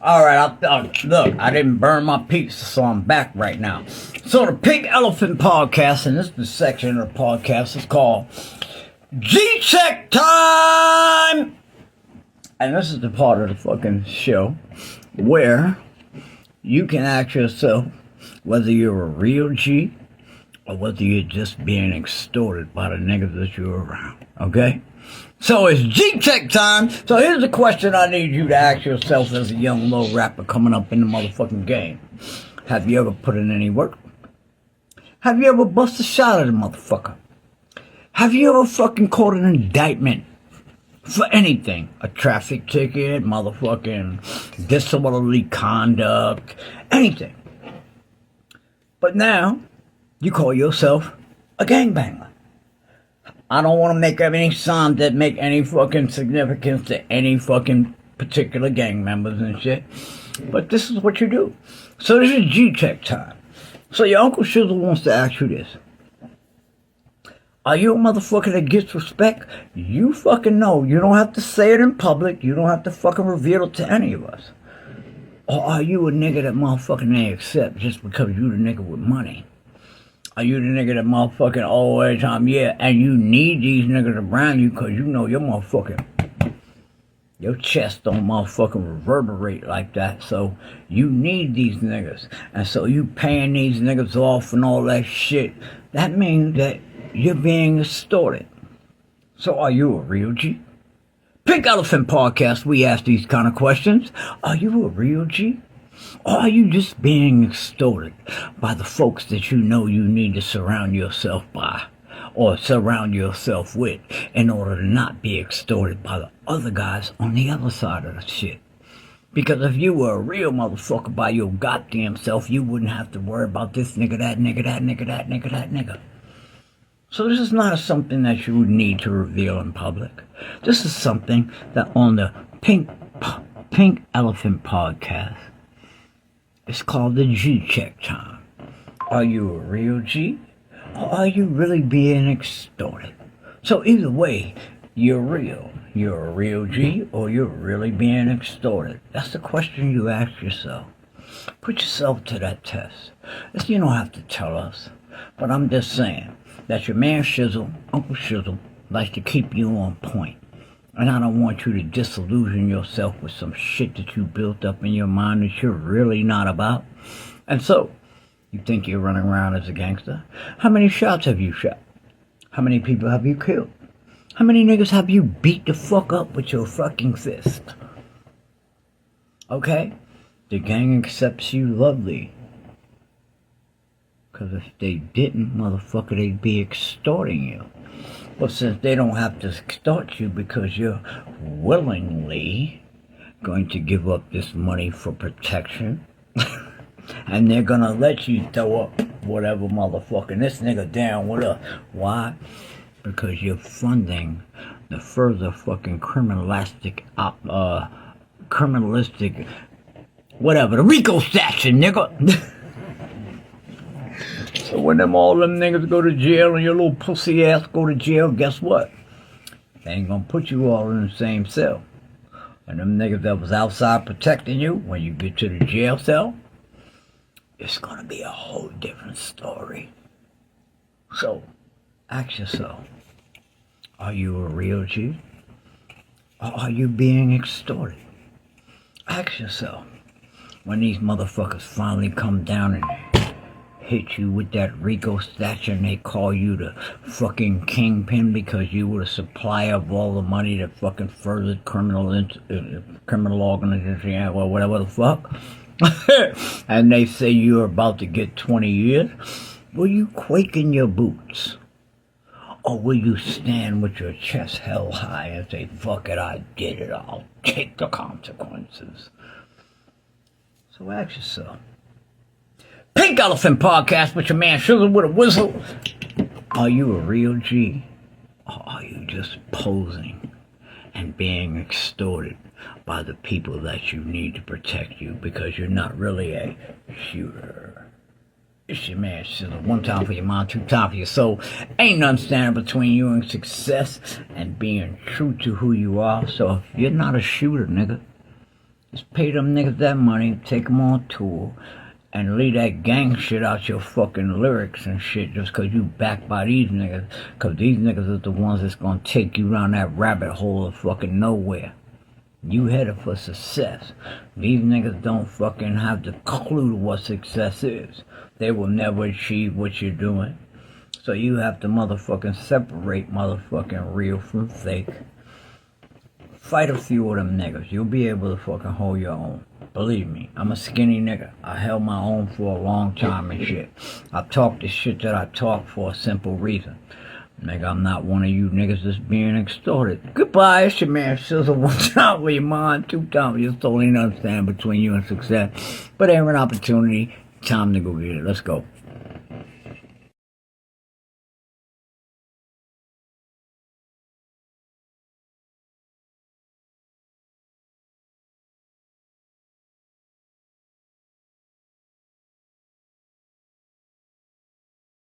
Alright, look, I didn't burn my pizza, so I'm back right now. So the Pink Elephant Podcast, and this is the section of the podcast, is called G-Check Time! And this is the part of the fucking show where you can ask yourself whether you're a real G or whether you're just being extorted by the niggas that you're around, okay? So it's G-Check time. So here's the question I need you to ask yourself as a young little rapper coming up in the motherfucking game. Have you ever put in any work? Have you ever bust a shot at a motherfucker? Have you ever fucking caught an indictment for anything? A traffic ticket, motherfucking disorderly conduct, anything. But now, you call yourself a gangbanger. I don't want to make up any signs that make any fucking significance to any fucking particular gang members and shit. But this is what you do. So this is G-Check time. So your Uncle Shizzle wants to ask you this. Are you a motherfucker that gets respect? You fucking know. You don't have to say it in public. You don't have to fucking reveal it to any of us. Or are you a nigga that motherfucking they accept just because you the nigga with money? Are you the nigga that motherfucking all the time, yeah, and you need these niggas around you because you know your chest don't motherfucking reverberate like that, so you need these niggas. And so you paying these niggas off and all that shit. That means that you're being extorted. So are you a real G? Pink Elephant Podcast, we ask these kind of questions. Are you a real G? Or are you just being extorted by the folks that you know you need to surround yourself by or surround yourself with in order to not be extorted by the other guys on the other side of the shit? Because if you were a real motherfucker by your goddamn self, you wouldn't have to worry about this nigga, that nigga, that nigga, that nigga, that nigga. So this is not something that you would need to reveal in public. This is something that on the Pink Elephant Podcast, it's called the G-Check time. Are you a real G? Or are you really being extorted? So either way, you're real. You're a real G or you're really being extorted. That's the question you ask yourself. Put yourself to that test. You don't have to tell us. But I'm just saying that your man Shizzle, Uncle Shizzle, likes to keep you on point. And I don't want you to disillusion yourself with some shit that you built up in your mind that you're really not about. And so, you think you're running around as a gangster? How many shots have you shot? How many people have you killed? How many niggas have you beat the fuck up with your fucking fist? Okay? The gang accepts you lovely. Because if they didn't, motherfucker, they'd be extorting you. But since they don't have to extort you because you're willingly going to give up this money for protection, and they're going to let you throw up whatever motherfucking this nigga down with us. Why? Because you're funding the further fucking criminalistic, whatever, the RICO statute, nigga. So when all them niggas go to jail and your little pussy ass go to jail, guess what? They ain't gonna put you all in the same cell. And them niggas that was outside protecting you, when you get to the jail cell, it's gonna be a whole different story. So, ask yourself, are you a real G? Or are you being extorted? Ask yourself, when these motherfuckers finally come down and hit you with that RICO statute and they call you the fucking kingpin because you were the supplier of all the money that fucking furthered criminal organization or whatever the fuck, and they say you're about to get 20 years, will you quake in your boots? Or will you stand with your chest held high and say, fuck it, I did it, I'll take the consequences? So ask yourself. Pink Elephant Podcast with your man SCHOLL. Are you a real G? Or are you just posing and being extorted by the people that you need to protect you because you're not really a shooter? It's your man SCHOLL. One time for your mind, two time for your soul. Ain't nothing standing between you and success and being true to who you are. So if you're not a shooter, nigga, Just pay them niggas that money, take them on tour, and leave that gang shit out your fucking lyrics and shit just cause you backed by these niggas. Cause these niggas are the ones that's gonna take you down that rabbit hole of fucking nowhere. You headed for success. These niggas don't fucking have the clue to what success is. They will never achieve what you're doing. So you have to motherfucking separate motherfucking real from fake. Fight a few of them niggas. You'll be able to fucking hold your own. Believe me, I'm a skinny nigga. I held my own for a long time and shit. I talk the shit that I talk for a simple reason. Nigga, I'm not one of you niggas that's being extorted. Goodbye, it's your man Shizzle. One time with your mind, two times you still ain't understand between you and success. But every opportunity, time to go get it. Let's go.